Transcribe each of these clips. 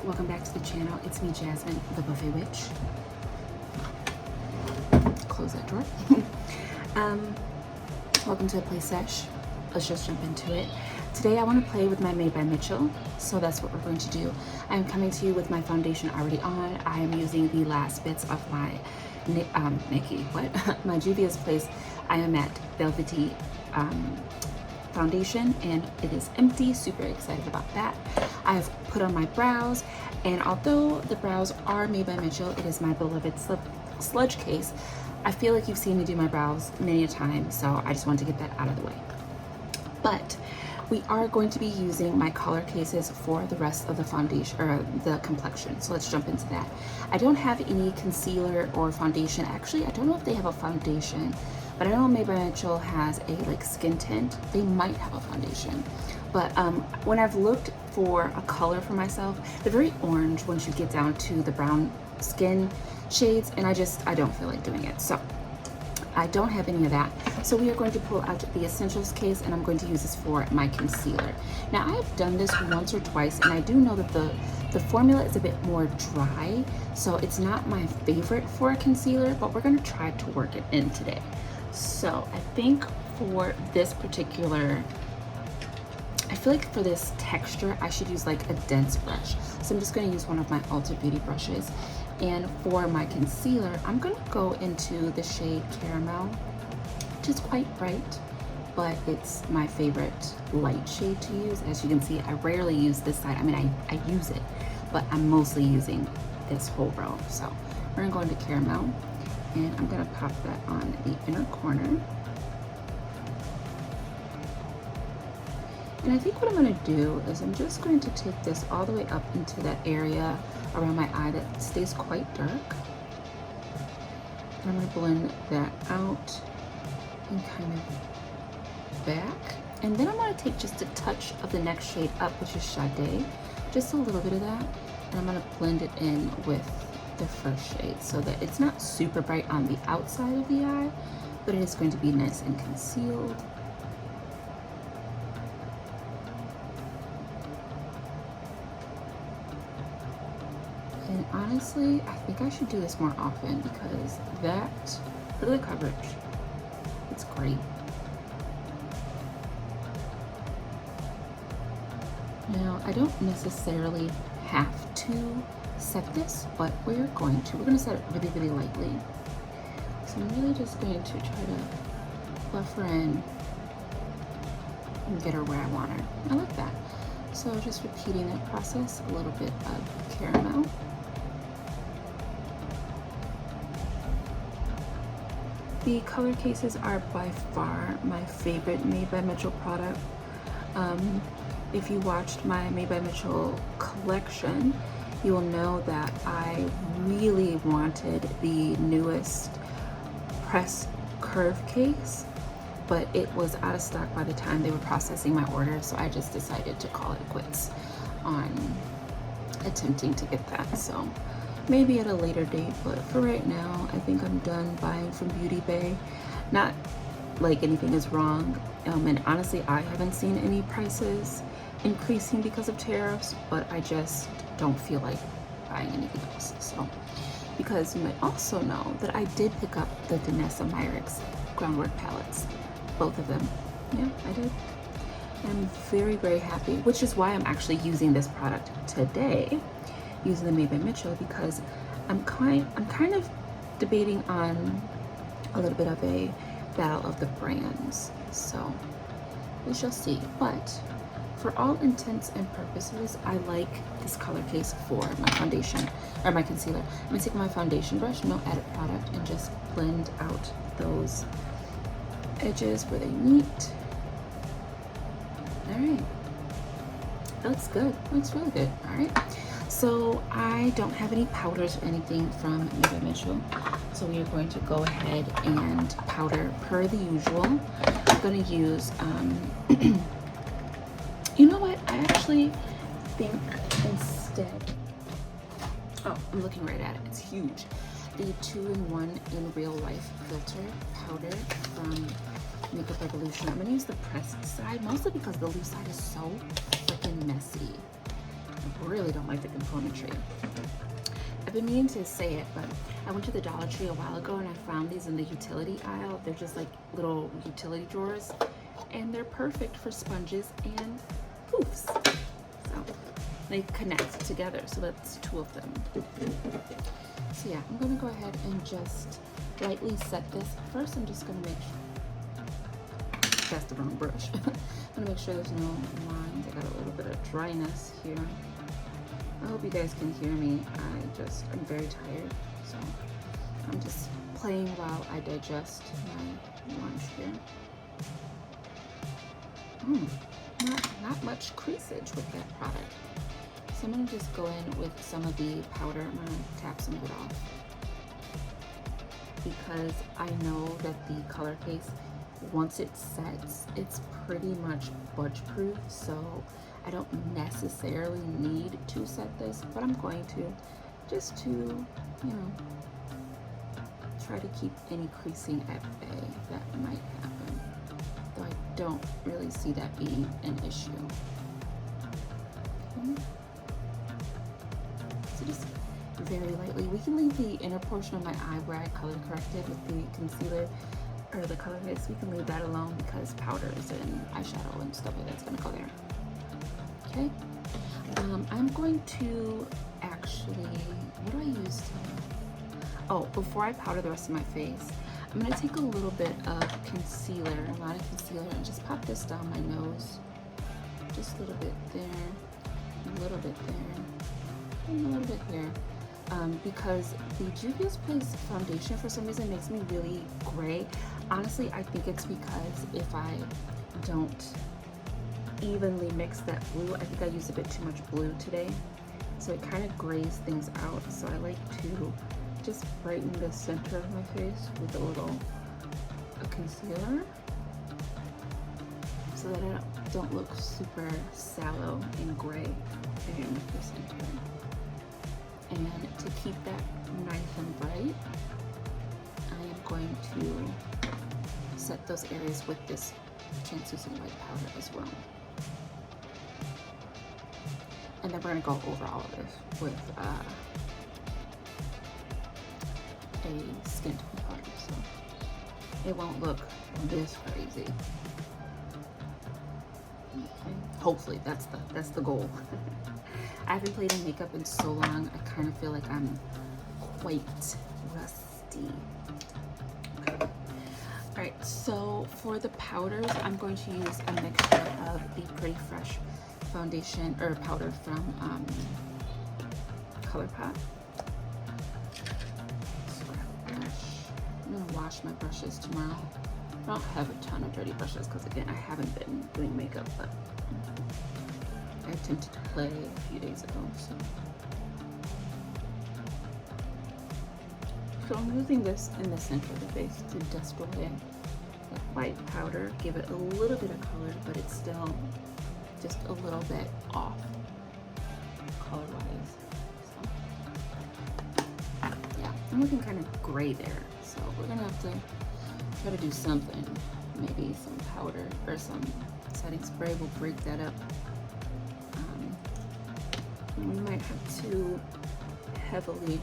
welcome back to the channel. It's me, Jasmine, the Buffet Witch. Close that door. Welcome to the play sesh. Let's just jump into it. Today I want to play with my Made by Mitchell, so that's what we're going to do. I'm coming to you with my foundation already on. I am using the last bits of my my Juvia's Place I Am At Velvety foundation, and it is empty. Super excited about that. I have put on my brows, and although the brows are Made by Mitchell, it is my beloved sludge case. I feel like you've seen me do my brows many a time, so I just wanted to get that out of the way. But we are going to be using my color cases for the rest of the foundation, or the complexion. So let's jump into that. I don't have any concealer or foundation. Actually, I don't know if they have a foundation, but I know Made by Mitchell has a like skin tint. They might have a foundation. But when I've looked for a color for myself, they're very orange once you get down to the brown skin shades, and I don't feel like doing it. So I don't have any of that. So we are going to pull out the Essentials case, and I'm going to use this for my concealer. Now, I've done this once or twice, and I do know that the formula is a bit more dry, so it's not my favorite for a concealer, but we're gonna try to work it in today. So I think for this particular, I feel like for this texture, I should use like a dense brush. So I'm just gonna use one of my Ulta Beauty brushes. And for my concealer, I'm gonna go into the shade Caramel, which is quite bright, but it's my favorite light shade to use. As you can see, I rarely use this side. I mean, I use it, but I'm mostly using this whole row. So we're gonna go into Caramel, and I'm gonna pop that on the inner corner. And I think what I'm gonna do is I'm just going to take this all the way up into that area around my eye that stays quite dark. And I'm gonna blend that out and kind of back. And then I'm gonna take just a touch of the next shade up, which is Sade, just a little bit of that. And I'm gonna blend it in with the first shade so that it's not super bright on the outside of the eye, but it is going to be nice and concealed. And honestly, I think I should do this more often because look at the coverage. It's great. Now, I don't necessarily have to set this, but we're gonna set it really, really lightly. So I'm really just going to try to buff her in and get her where I want her. I like that. So just repeating that process, a little bit of Caramel. The color cases are by far my favorite Made by Mitchell product. If you watched my Made by Mitchell collection, you will know that I really wanted the newest press curve case, but it was out of stock by the time they were processing my order, so I just decided to call it quits on attempting to get that. So maybe at a later date, but for right now, I think I'm done buying from Beauty Bay. Not like anything is wrong, and honestly, I haven't seen any prices increasing because of tariffs, but I just don't feel like buying anything else. So, because you might also know that I did pick up the Danessa Myricks Groundwork palettes, both of them. Yeah, I did. I'm very, very happy, which is why I'm actually using this product today, using the Made by Mitchell, because I'm kind of debating on a little bit of a battle of the brands. So we shall see. But for all intents and purposes, I like this color case for my foundation or my concealer. I'm gonna take my foundation brush, no added product, and just blend out those edges where they meet. All right, that looks good. Looks really good. All right. So I don't have any powders or anything from Made by Mitchell, so we are going to go ahead and powder per the usual. I'm going to use, you know what? I actually think instead, oh, I'm looking right at it. It's huge. The 2-in-1 in Real Life Filter powder from Makeup Revolution. I'm going to use the pressed side, mostly because the loose side is so freaking messy. really don't like the componentry. I've been meaning to say it, but I went to the Dollar Tree a while ago and I found these in the utility aisle. They're just like little utility drawers, and they're perfect for sponges and poofs. So they connect together, so that's 2 of them. So yeah, I'm gonna go ahead and just lightly set this. First, I'm just gonna make sure, that's the wrong brush. I'm gonna make sure there's no lines. I got a little bit of dryness here. I hope you guys can hear me. I'm very tired, so I'm just playing while I digest my lunch here. Not much creasage with that product. So I'm gonna just go in with some of the powder. I'm gonna tap some of it off because I know that the color case, once it sets, it's pretty much budge proof. So I don't necessarily need to set this, but I'm going to, just to, you know, try to keep any creasing at bay that might happen. Though I don't really see that being an issue. Okay. So just very lightly. We can leave the inner portion of my eye where I color corrected with the concealer or the color base. We can leave that alone because powders and eyeshadow and stuff like that's gonna go there. Okay. I'm going to actually, what do I use to, oh, before I powder the rest of my face, I'm gonna take a little bit of concealer, a lot of concealer, and just pop this down my nose. Just a little bit there, a little bit there, and a little bit here. Because the Juvia's Place foundation for some reason makes me really gray. Honestly, I think it's because if I don't evenly mix that blue, I think I used a bit too much blue today. So it kind of grays things out. So I like to just brighten the center of my face with a little concealer so that I don't look super sallow and gray in the center. And to keep that nice and bright, I am going to set those areas with this translucent white powder as well. And then we're gonna go over all of this with a skin tone powder, so it won't look this crazy. Okay. Hopefully, that's the goal. I haven't played in makeup in so long. I kind of feel like I'm quite rusty. Okay. All right. So for the powders, I'm going to use a mixture of the Pretty Fresh foundation or powder from ColourPop. I'm gonna wash my brushes tomorrow. I don't have a ton of dirty brushes because again, I haven't been doing makeup, but I attempted to play a few days ago, so I'm using this in the center of the face to dust away the white powder, give it a little bit of color, but it's still just a little bit off color-wise. So yeah, I'm looking kind of gray there, so we're gonna have to try to do something. Maybe some powder or some setting spray will break that up. And we might have to heavily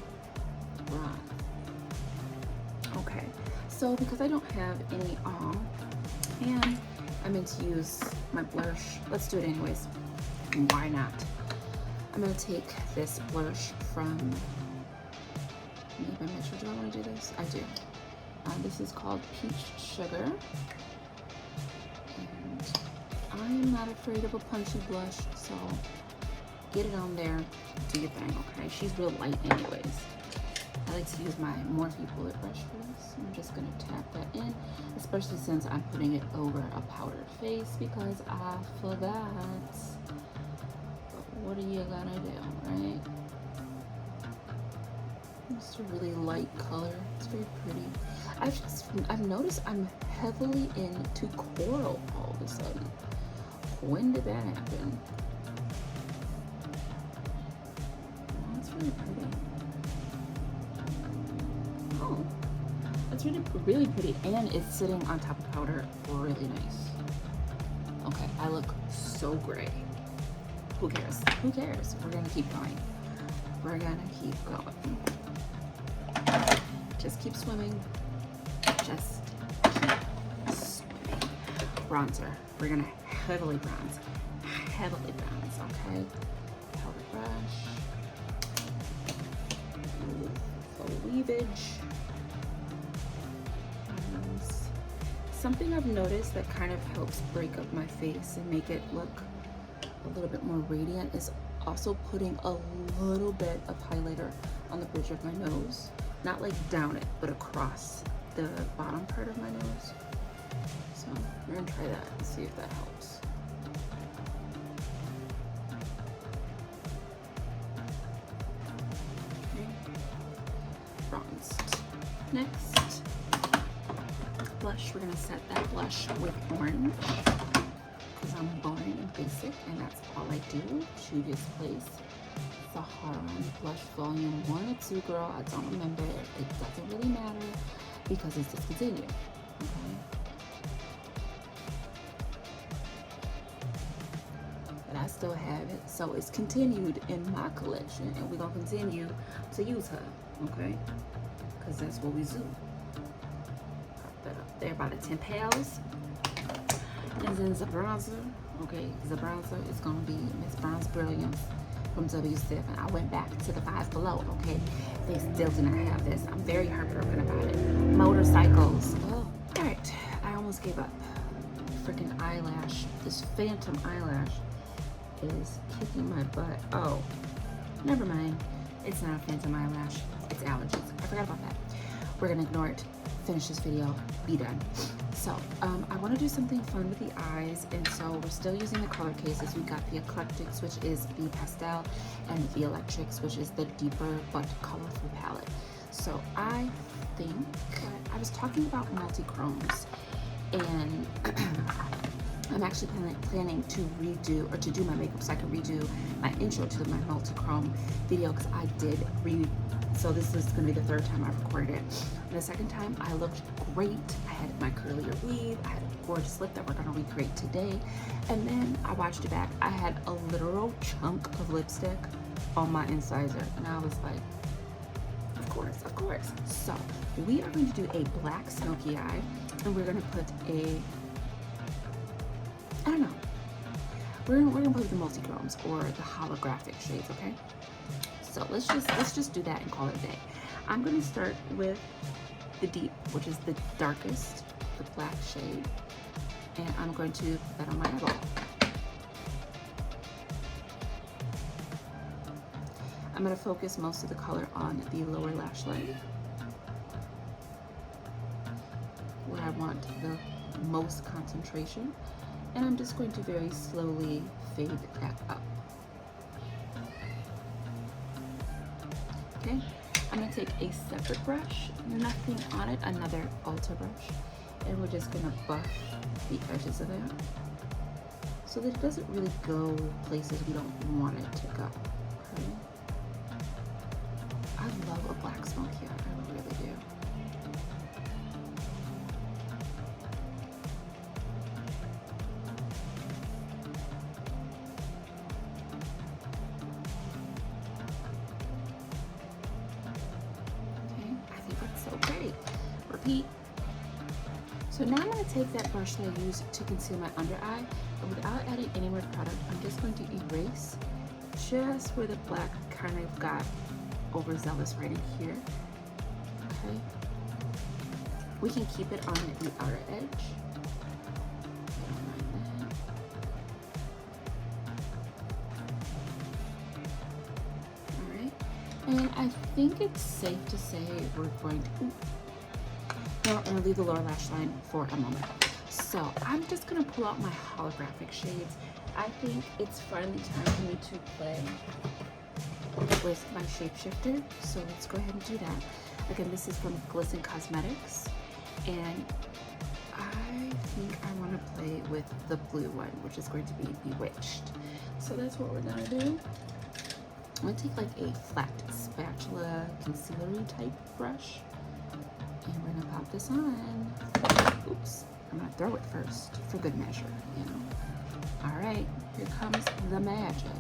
bronze. Okay, so because I don't have any and I'm going to use my blush, let's do it anyways. Why not? I'm going to take this blush from Maybelline Mitchell. Do I want to do this? I do. This is called Peach Sugar. And I'm not afraid of a punchy blush, so get it on there, do your thing, okay? She's real light anyways. I like to use my Morphe bullet brush for this. I'm just gonna tap that in, especially since I'm putting it over a powdered face because I forgot. But what are you gonna do, right? It's a really light color. It's very pretty. I've noticed I'm heavily into coral all of a sudden. When did that happen? Oh, it's really pretty. Oh, that's really pretty, and it's sitting on top of powder really nice. Okay, I look so gray. who cares? Who cares? We're gonna keep going. We're gonna keep going. Just keep swimming. Just keep swimming. Bronzer. We're gonna heavily bronze. Heavily bronze, okay? Powder brush. Foliage. Something I've noticed that kind of helps break up my face and make it look a little bit more radiant is also putting a little bit of highlighter on the bridge of my nose. Not like down it, but across the bottom part of my nose. So we're gonna try that and see if that helps. Okay. Bronzed. Next, blush. We're gonna set that blush with orange because I'm boring and basic, and that's all I do. Juvia's Place Saharan Blush Volume 1 or 2, girl. I don't remember. It doesn't really matter because it's discontinued. Okay. But I still have it, so it's continued in my collection, and we're gonna continue to use her. Okay, because that's what we do. They're about 10 pounds. And then the bronzer, okay, the bronzer is gonna be Miss Bronze Brilliance from W7. I went back to the Five Below, okay? They still do not have this. I'm very heartbroken about it. Motorcycles. Oh, all right, I almost gave up. Freaking eyelash, this phantom eyelash is kicking my butt. Oh, never mind. It's not a phantom eyelash, it's allergies. I forgot about that. We're gonna ignore it. Finish this video, be done. So I want to do something fun with the eyes, and so we're still using the color cases. We've got the Eclectics, which is the pastel, and the Electrics, which is the deeper but colorful palette. So I think I was talking about multi-chromes, and I'm actually planning to redo, or to do my makeup so I can redo my intro to my multi-chrome video, because I did so this is going to be the third time I've recorded it. And the second time I looked great. I had my curlier weave, I had a gorgeous lip that we're going to recreate today, and then I watched it back. I had a literal chunk of lipstick on my incisor, and I was like, of course, of course. So we are going to do a black smoky eye, and we're going to put a, I don't know, we're gonna put the multi-chromes or the holographic shades, okay? So let's just do that and call it a day. I'm gonna start with the deep, which is the darkest, the black shade, and I'm going to put that on my eyeball. I'm gonna focus most of the color on the lower lash line, where I want the most concentration, and I'm just going to very slowly fade that up. Okay, I'm gonna take a separate brush, nothing on it, another Ulta brush, and we're just gonna buff the edges of that so that it doesn't really go places we don't want it to go. Okay, I love a black smoky eye, I really do. Repeat. So now I'm going to take that brush that I used to conceal my under eye, and without adding any more product, I'm just going to erase just where the black kind of got overzealous right in here. Okay. We can keep it on the outer edge. I don't mind that. Alright. And I think it's safe to say we're going to... Now I'm going to leave the lower lash line for a moment. So I'm just going to pull out my holographic shades. I think it's finally time for me to play with my shapeshifter. So let's go ahead and do that. Again, this is from Glisten Cosmetics. And I think I want to play with the blue one, which is going to be Bewitched. So that's what we're going to do. I'm going to take like a flat spatula concealery type brush. And we're gonna pop this on. Oops, I'm gonna throw it first for good measure, you know. All right, here comes the magic.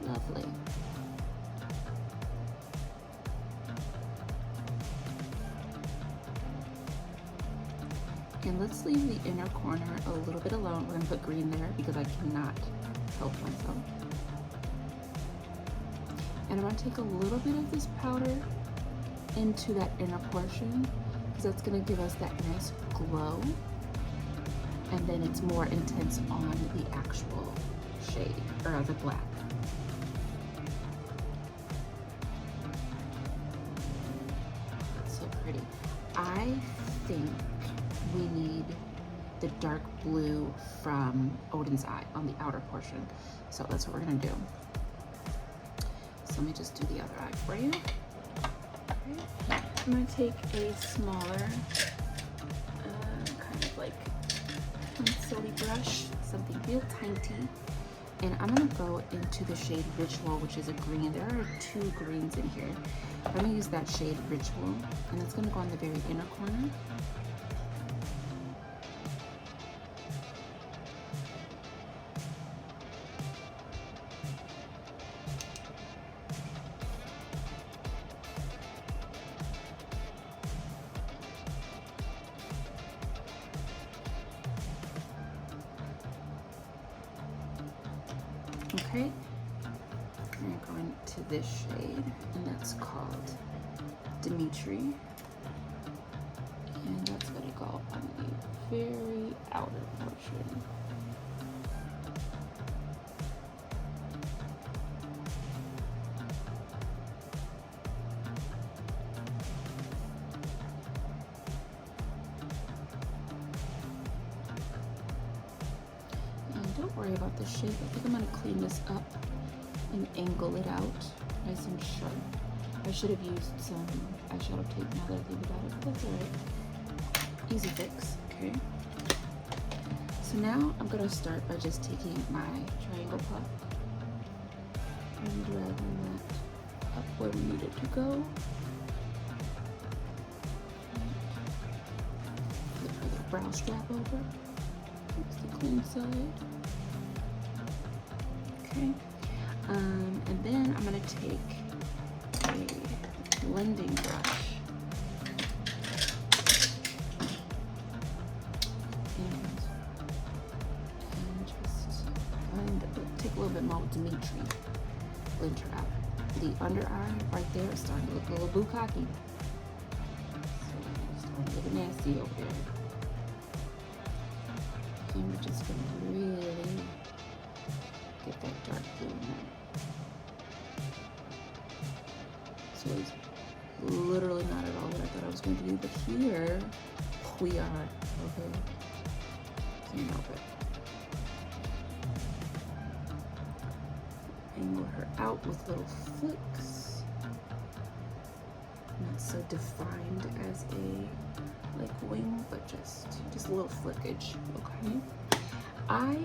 Lovely. And let's leave the inner corner a little bit alone. We're gonna put green there because I cannot help myself. And I'm gonna take a little bit of this powder into that inner portion because that's gonna give us that nice glow. And then it's more intense on the actual shade, or the black. That's so pretty. I think we need the dark blue from Odin's Eye on the outer portion. So that's what we're gonna do. So let me just do the other eye for you. Okay. I'm gonna take a smaller, kind of like pencil-y brush, something real tiny, and I'm gonna go into the shade Ritual, which is a green. There are 2 greens in here. I'm gonna use that shade Ritual, and it's gonna go on the very inner corner. Okay, I'm gonna go into this shade, and that's called Dimitri, and that's gonna go on the very outer portion. Don't worry about the shape. I think I'm gonna clean this up and angle it out nice and sharp. I should have used some eyeshadow tape now that I think about it, but that's all right. Easy fix, okay? So now I'm gonna start by just taking my triangle puff and dragging that up where we need it to go. Flip the brow strap over. That's the clean side. Okay, and then I'm gonna take a blending brush and just take a little bit more Dimitri, blend her out. The under eye right there is starting to look a little bukkake. So it's starting to look nasty over there. And we're just gonna really get that dark blue in there. So it's literally not at all what I thought I was going to do, but here we are, okay? Can't help it. Angle her out with little flicks. Not so defined as a like wing, but just a little flickage, okay? I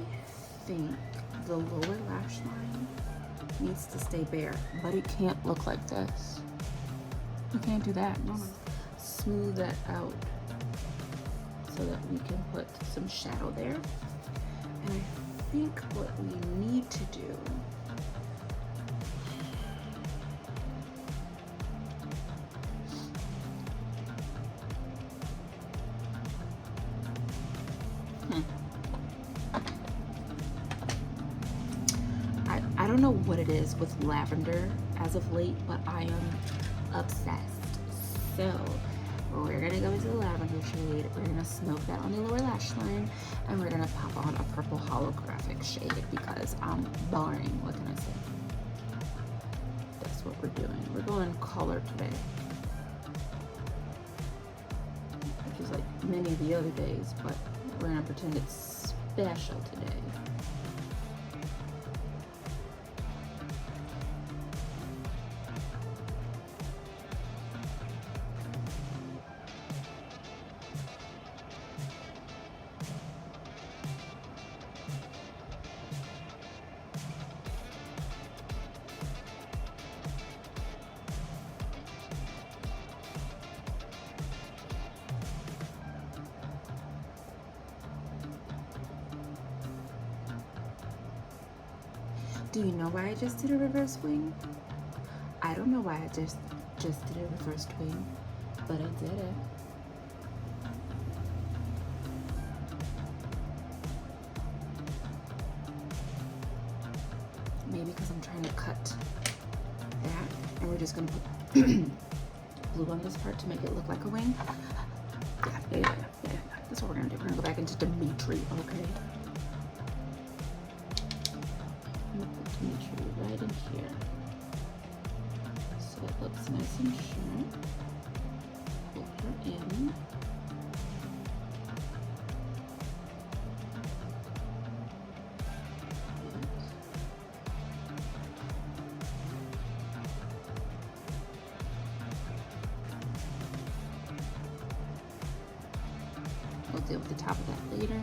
think the lower lash line needs to stay bare, but it can't look like this. You can't do that. No. Smooth that out so that we can put some shadow there. And I think what we need to do I don't know what it is with lavender as of late, but I am obsessed. So we're gonna go into the lavender shade, we're gonna smoke that on the lower lash line, and we're gonna pop on a purple holographic shade because I'm boring. What can I say? That's what we're doing. We're going color today, which is like many of the other days, but we're gonna pretend it's special today. Do you know why I just did a reverse wing? I don't know why I just did a reverse wing, but I did it. Maybe because I'm trying to cut that, and we're just gonna put glue on this part to make it look like a wing. Yeah. That's what we're gonna do. We're gonna go back into Dimitri, okay? I'm gonna put Dimitri right in here, so it looks nice and sharp. Pull her in. We'll deal with the top of that later.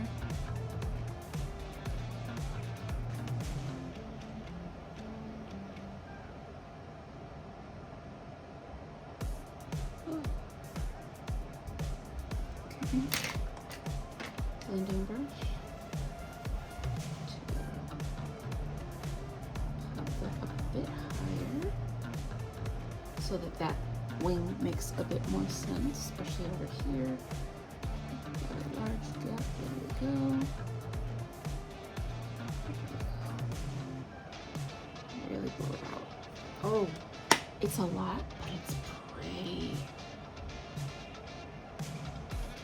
Okay. Blending brush. Pop that up a bit higher so that that wing makes a bit more sense, especially over here. Large gap, there we go. Really blow it out. Oh, it's a lot, but it's pretty.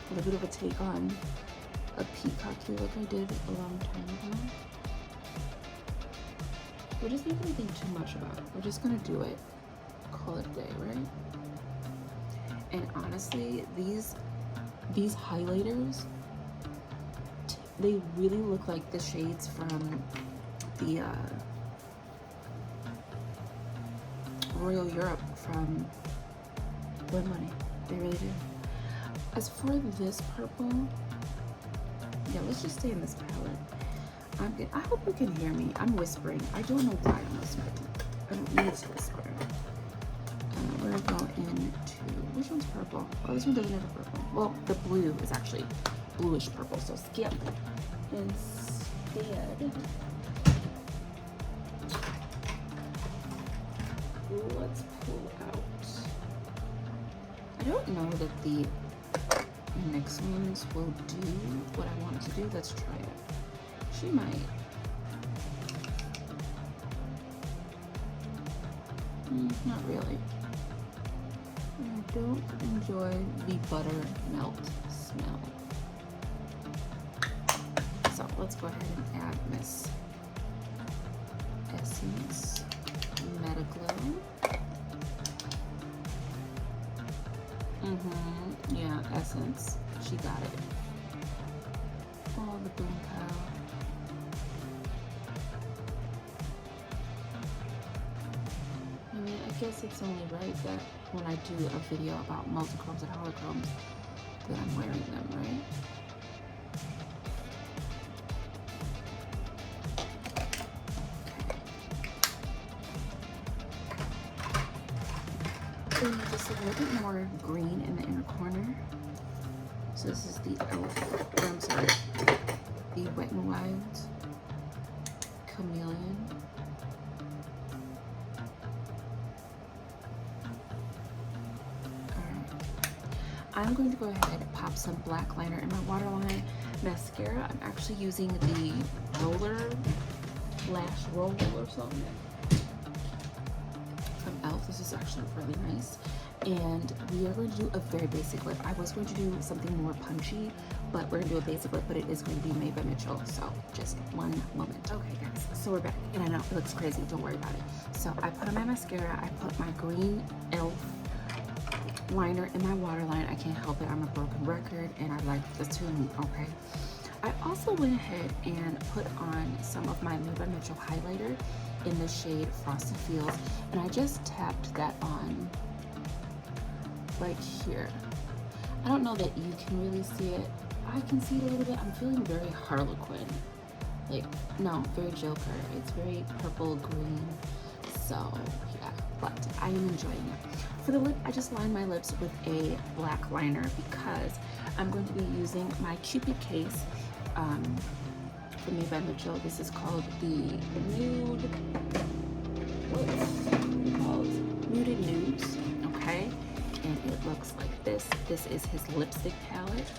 A little bit of a take on a peacocky look I did a long time ago. We're just not gonna think too much about it. We're just gonna do it, call it a day, right? And honestly, these highlighters, they really look like the shades from the Royal Europe from Blood Money. They really do. As for this purple, yeah, let's just stay in this palette. I hope you can hear me. I'm whispering. I don't know why I'm whispering. I don't need to whisper. We're gonna go into, which one's purple? Oh, this one doesn't have a purple. Well, the blue is actually bluish purple, so skip. Instead, let's pull out. I don't know that the next ones will do what I want it to do. Let's try it. She might. Not really. I don't enjoy the buttermilk smell. So let's go ahead and add Miss Essence Metaglow. Yeah, Essence. She got it. Oh, the boom cow. I mean, I guess it's only right that when I do a video about multichromes and holochromes that I'm wearing them, right? Okay. Just a little bit more green in the inner corner. So this is the the Wet n Wild Chameleon. I'm going to go ahead and pop some black liner in my waterline. Mascara, I'm actually using the roller, lash roll or something from e.l.f. This is actually really nice. And we are going to do a very basic lip. I was going to do something more punchy, but we're going to do a basic lip, but it is going to be made by Mitchell. So just one moment. Okay guys, so we're back. And I know it looks crazy, don't worry about it. So I put on my mascara, I put my green e.l.f. liner in my waterline. I can't help it, I'm a broken record and I like the tune, okay? I also went ahead and put on some of my Made by Mitchell highlighter in the shade Frosted Fields, and I just tapped that on right here. I don't know that you can really see it. I can see it a little bit. I'm feeling very Harlequin. Like, no, very Joker. It's very purple green. So, yeah, but I am enjoying it. For the lip, I just lined my lips with a black liner because I'm going to be using my Cupid case from Made by Mitchell. This is called the Nude this is his lipstick palette,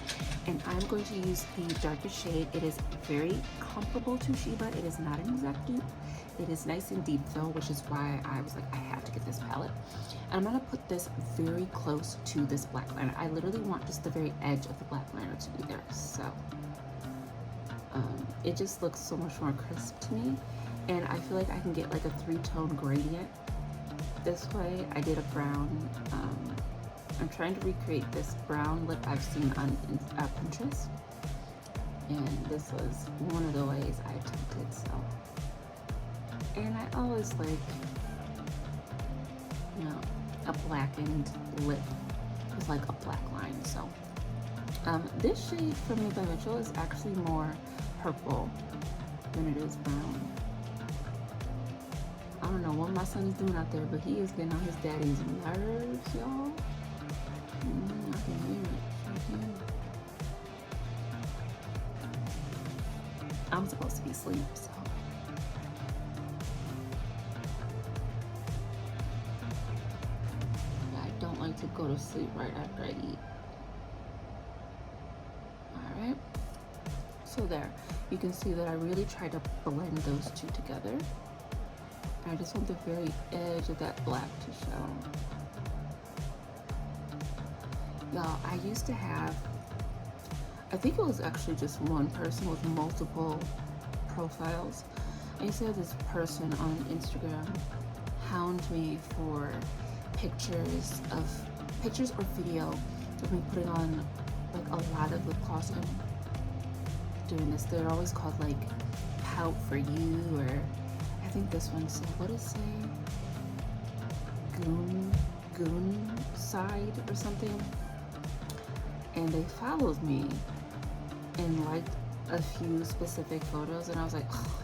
and I'm going to use the darkest shade. It is very comparable to Sheba. It is not an exact dupe. It is nice and deep though, which is why I was like, I have to get this palette. And I'm gonna put this very close to this black liner. I literally want just the very edge of the black liner to be there. So it just looks so much more crisp to me. And I feel like I can get like a 3-tone gradient this way. I did a brown, I'm trying to recreate this brown lip I've seen on Pinterest. And this was one of the ways I attempted, so. And I always like, you know, a blackened lip with like a black line. So this shade from Made by Mitchell is actually more purple than it is brown. I don't know what my son is doing out there, but he is getting on his daddy's nerves, y'all. I can hear it. I can. I'm supposed to be asleep, so. I don't like to go to sleep right after I eat. Alright. So there. You can see that I really tried to blend those two together. I just want the very edge of that black to show. Y'all, I used to have, I think it was actually just one person with multiple profiles. I used to have this person on Instagram hound me for pictures or video of me putting on like a lot of lip gloss and doing this. They're always called like Pout for You, or I think this one said, what does it say? Goon side or something. And they followed me and liked a few specific photos, and I was like, oh,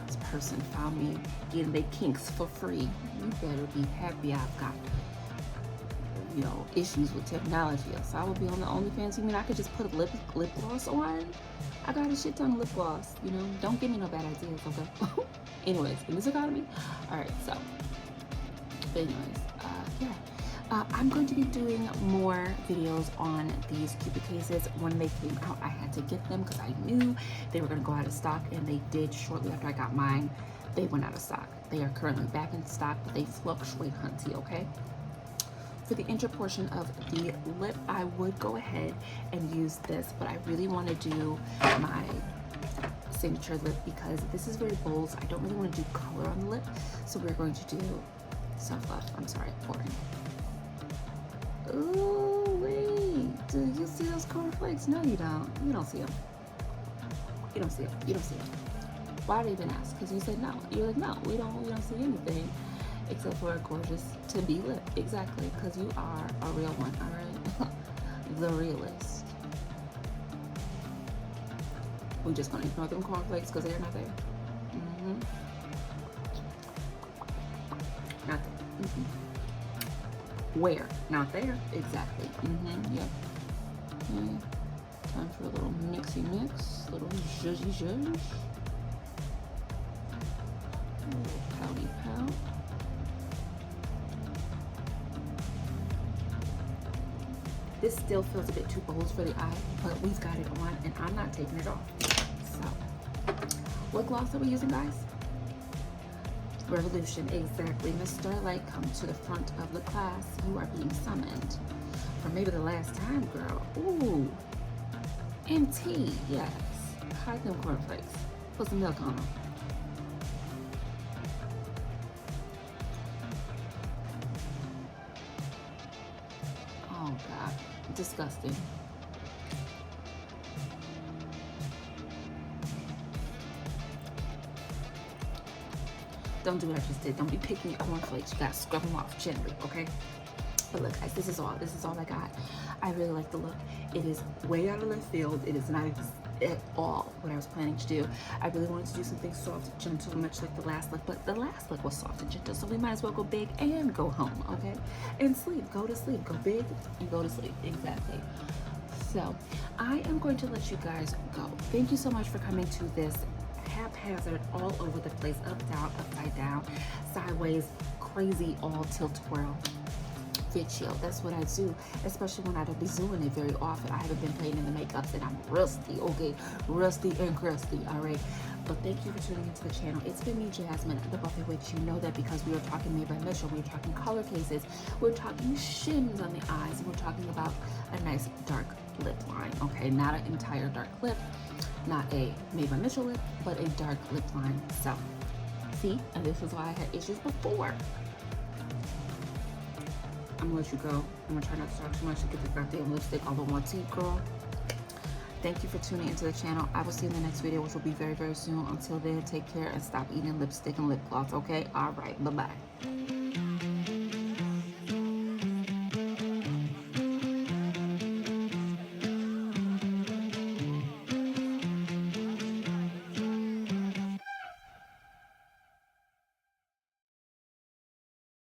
this person found me getting their kinks for free. You better be happy I've got, you know, issues with technology, else I would be on the OnlyFans. You mean I could just put a lip gloss on? I got a shit ton of lip gloss, you know? Don't give me no bad ideas, okay? Anyways, in this economy. Alright, so, but anyways, yeah. I'm going to be doing more videos on these Cupid cases. When they came out, I had to get them because I knew they were going to go out of stock, and they did. Shortly after I got mine, they went out of stock. They are currently back in stock, but they fluctuate, hunty, okay? For the inner portion of the lip, I would go ahead and use this, but I really want to do my signature lip because this is very bold. So I don't really want to do color on the lip, so we're going to do self-love. I'm sorry, pouring. Ooh, wait. Do you see those cornflakes? No, you don't. You don't see them. You don't see them. You don't see them. Why did you even ask? Because you said no. You're like, no, we don't see anything except for a gorgeous to be lip. Exactly, because you are a real one, all right? The realist. We're just gonna ignore them cornflakes because they're not there. Not there. Where? Not there. Exactly. Yep. Okay. Time for a little mixy mix. Little zhuzhy zhuzh. A little pouty pout. This still feels a bit too bold for the eye, but we've got it on and I'm not taking it off. So, what gloss are we using, guys? Revolution, exactly. Miss Starlight, come to the front of the class. You are being summoned. Or maybe the last time, girl. Ooh. MT, yes. Hide them cornflakes. Put some milk on them. Oh, God. Disgusting. Don't do what I just did. Don't be picking your cornflakes. You gotta scrub them off gently, okay? But look, guys, this is all I got. I really like the look. It is way out of left field. It is not at all what I was planning to do. I really wanted to do something soft and gentle, much like the last look, but the last look was soft and gentle, so we might as well go big and go home, okay? And sleep, go to sleep, go big and go to sleep, exactly. So I am going to let you guys go. Thank you so much for coming to this haphazard, all over the place, up, down, upside down, sideways, crazy, all tilt twirl fit chill. That's what I do, especially when I don't be doing it very often. I haven't been playing in the makeups and I'm rusty, okay? Rusty and crusty, all right? But thank you for tuning into the channel. It's been me, Jasmine, the Buffet Witch. You know that because we are talking Made by Mitchell, we're talking color cases, we're talking shims on the eyes, and we're talking about a nice dark lip line, okay? Not an entire dark lip, not a Made by Mitchell lip, but a dark lip line. So, see, and this is why I had issues before. I'm gonna let you go. I'm gonna try not to talk too much to get the goddamn lipstick all over my teeth, girl. Thank you for tuning into the channel. I will see you in the next video, which will be very, very soon. Until then, take care and stop eating lipstick and lip gloss, okay? All right, bye-bye.